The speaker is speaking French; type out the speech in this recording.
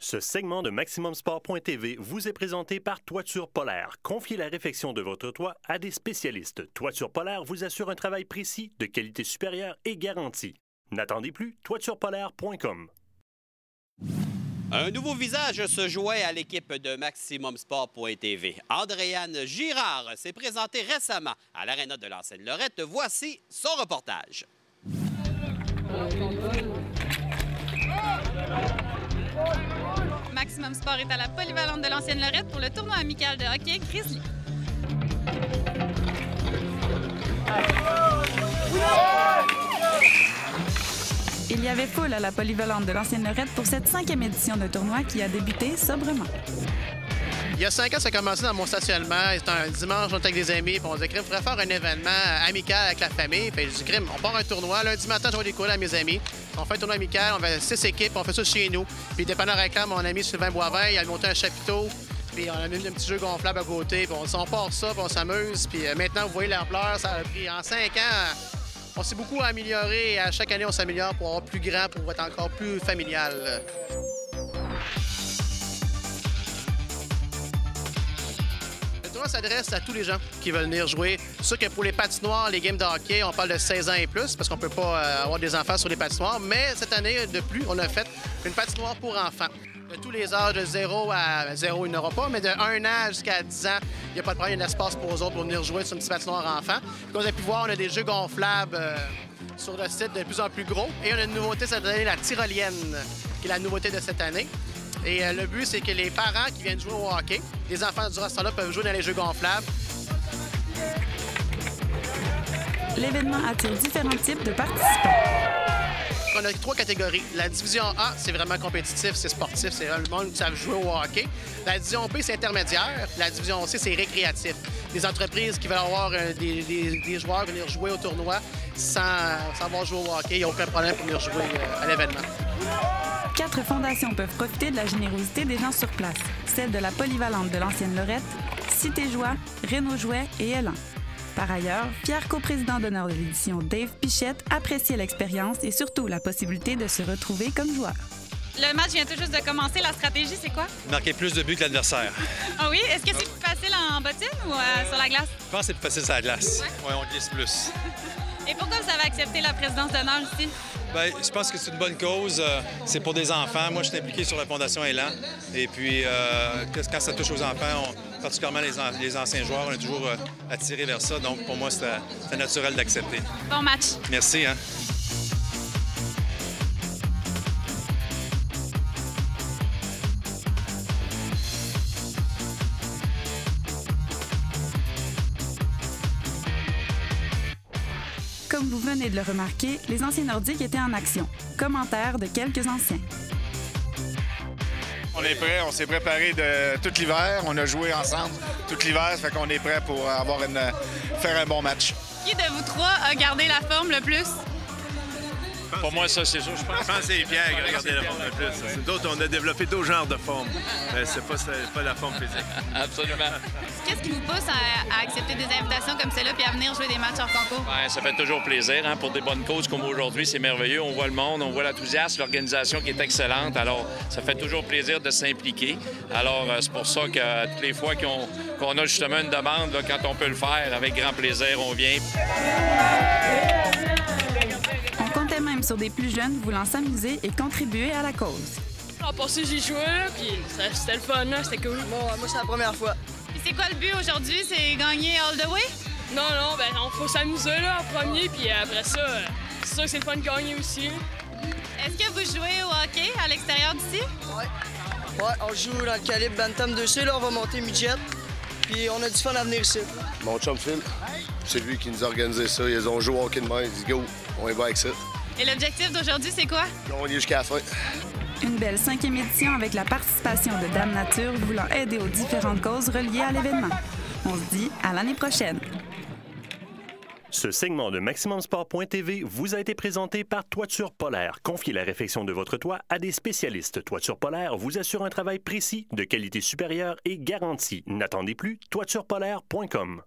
Ce segment de MaximumSport.tv vous est présenté par Toiture Polaire. Confiez la réfection de votre toit à des spécialistes. Toiture Polaire vous assure un travail précis, de qualité supérieure et garantie. N'attendez plus, toiturepolaire.com. Un nouveau visage se joint à l'équipe de MaximumSport.tv. Andréane Girard s'est présentée récemment à l'Aréna de l'Ancienne Lorette. Voici son reportage. Maximum Sport est à la polyvalente de l'Ancienne Lorette pour le tournoi amical de hockey Grizzly. Il y avait foule à la polyvalente de l'Ancienne Lorette pour cette 5e édition de tournoi qui a débuté sobrement. Il y a 5 ans, ça a commencé dans mon stationnement. C'était un dimanche, on était avec des amis, puis on disait, crime, il faudrait faire un événement amical avec la famille. Puis je dis, crime, on part un tournoi. Lundi matin, je vais des cours à mes amis. On fait un tournoi amical, on fait 6 équipes, on fait ça chez nous. Puis dépendant réclame, mon ami Sylvain Boivin, il a monté un chapiteau. Puis on a mis un petit jeu gonflable à côté. Puis on part ça, puis on s'amuse. Puis maintenant, vous voyez l'ampleur, ça a pris en 5 ans. On s'est beaucoup amélioré. À chaque année, on s'améliore pour avoir plus grand, pour être encore plus familial. Le tournoi s'adresse à tous les gens qui veulent venir jouer. C'est sûr que pour les patinoires, les games de hockey, on parle de 16 ans et plus parce qu'on ne peut pas avoir des enfants sur les patinoires. Mais cette année, de plus, on a fait une patinoire pour enfants. De tous les âges, de 0 à 0, il n'y en aura pas, mais de 1 an jusqu'à 10 ans, il n'y a pas de problème, il y a de l'espace pour eux autres pour venir jouer sur une petite patinoire enfant. Comme vous avez pu voir, on a des jeux gonflables sur le site de plus en plus gros. Et on a une nouveauté cette année, la tyrolienne, qui est la nouveauté de cette année. Et le but, c'est que les parents qui viennent jouer au hockey, les enfants du restaurant peuvent jouer dans les jeux gonflables. L'événement attire différents types de participants. On a 3 catégories. La division A, c'est vraiment compétitif, c'est sportif, c'est le monde qui savent jouer au hockey. La division B, c'est intermédiaire. La division C, c'est récréatif. Des entreprises qui veulent avoir des joueurs venir jouer au tournoi sans avoir joué au hockey. Il n'y a aucun problème pour venir jouer à l'événement. 4 fondations peuvent profiter de la générosité des gens sur place. Celle de la polyvalente de l'Ancienne Lorette, Cité Joie, Renault Jouet et Élan. Par ailleurs, fier coprésident d'honneur de l'édition Dave Pichette appréciait l'expérience et surtout la possibilité de se retrouver comme joueur. Le match vient tout juste de commencer. La stratégie, c'est quoi? Marquer plus de buts que l'adversaire. Ah oui? Est-ce que c'est plus facile en bottine ou sur la glace? Je pense que c'est plus facile sur la glace. Oui, on glisse plus. Et pourquoi vous avez accepté la présidence d'honneur ici? Bien, je pense que c'est une bonne cause. C'est pour des enfants. Moi, je suis impliqué sur la Fondation Élan. Et puis, quand ça touche aux enfants, particulièrement les anciens joueurs, on est toujours attirés vers ça. Donc, pour moi, c'est naturel d'accepter. Bon match. Merci. Hein? Comme vous venez de le remarquer, les anciens Nordiques étaient en action. Commentaires de quelques anciens. On est prêt, on s'est préparé de tout l'hiver. On a joué ensemble tout l'hiver, ça fait qu'on est prêt pour faire un bon match. Qui de vous trois a gardé la forme le plus? Pour moi, ça, c'est sûr. Je pense que c'est Pierre qui a gardé la forme le plus. D'autres, on a développé d'autres genres de formes. C'est pas la forme physique. Absolument. Qu'est-ce qui vous pousse à accepter des invitations comme celle-là puis à venir jouer des matchs hors concours? Bien, ça fait toujours plaisir. Hein? Pour des bonnes causes comme aujourd'hui, c'est merveilleux. On voit le monde, on voit l'enthousiasme, l'organisation qui est excellente. Alors, ça fait toujours plaisir de s'impliquer. Alors, c'est pour ça que toutes les fois qu'on a justement une demande, là, quand on peut le faire, avec grand plaisir, on vient. On comptait même sur des plus jeunes voulant s'amuser et contribuer à la cause. En passé, j'y jouais, là, puis c'était le fun, là, c'était cool. Bon, moi, c'est la première fois. Et c'est quoi le but aujourd'hui? C'est gagner all the way? Non, ben, faut s'amuser, là, en premier, puis après ça, c'est sûr que c'est le fun de gagner aussi. Est-ce que vous jouez au hockey à l'extérieur d'ici? Ouais, on joue dans le calibre Bantam 2C, là, on va monter midget, puis on a du fun à venir ici. Mon chum Phil, c'est lui qui nous a organisé ça. Ils ont joué au hockey de main, ils disent go, on y va avec ça. Et l'objectif d'aujourd'hui, c'est quoi? On y est jusqu'à la fin. Une belle 5e édition avec la participation de Dame Nature voulant aider aux différentes causes reliées à l'événement. On se dit à l'année prochaine. Ce segment de MaximumSport.tv vous a été présenté par Toiture Polaire. Confiez la réfection de votre toit à des spécialistes. Toiture Polaire vous assure un travail précis, de qualité supérieure et garantie. N'attendez plus, toiturepolaire.com.